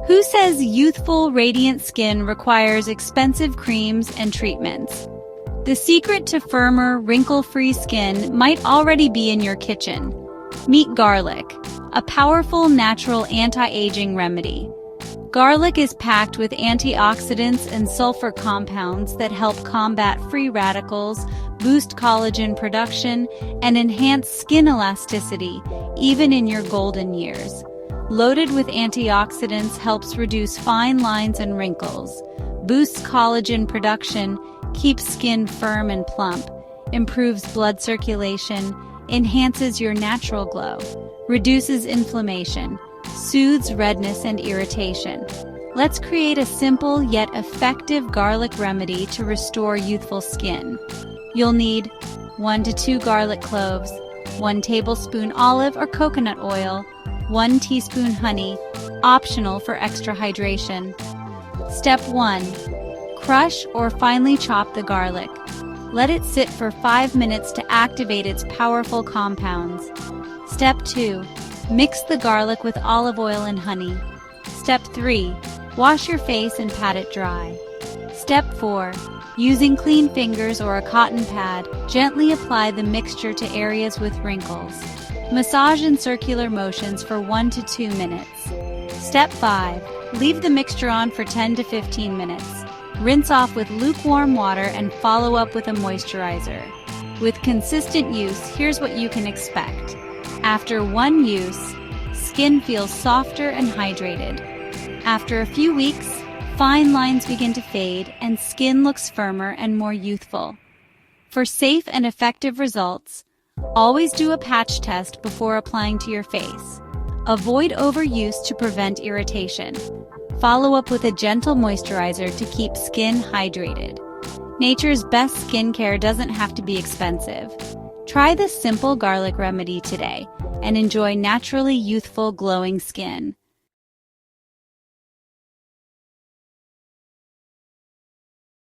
Who says youthful, radiant skin requires expensive creams and treatments? The secret to firmer, wrinkle-free skin might already be in your kitchen. Meet garlic, a powerful natural anti-aging remedy. Garlic is packed with antioxidants and sulfur compounds that help combat free radicals, boost collagen production, and enhance skin elasticity, even in your golden years. Loaded with antioxidants helps reduce fine lines and wrinkles, boosts collagen production, keeps skin firm and plump, improves blood circulation, enhances your natural glow, reduces inflammation, soothes redness and irritation. Let's create a simple yet effective garlic remedy to restore youthful skin. You'll need 1 to 2 garlic cloves, 1 tablespoon olive or coconut oil, 1 teaspoon honey, optional for extra hydration. Step 1. Crush or finely chop the garlic. Let it sit for 5 minutes to activate its powerful compounds. Step 2. Mix the garlic with olive oil and honey. Step 3. Wash your face and pat it dry. Step 4. Using clean fingers or a cotton pad, gently apply the mixture to areas with wrinkles. Massage in circular motions for 1 to 2 minutes. Step 5. Leave the mixture on for 10 to 15 minutes. Rinse off with lukewarm water and follow up with a moisturizer. With consistent use, here's what you can expect. After 1 use, skin feels softer and hydrated. After a few weeks, fine lines begin to fade and skin looks firmer and more youthful. For safe and effective results, always do a patch test before applying to your face. Avoid overuse to prevent irritation. Follow up with a gentle moisturizer to keep skin hydrated. Nature's best skincare doesn't have to be expensive. Try this simple garlic remedy today and enjoy naturally youthful, glowing skin.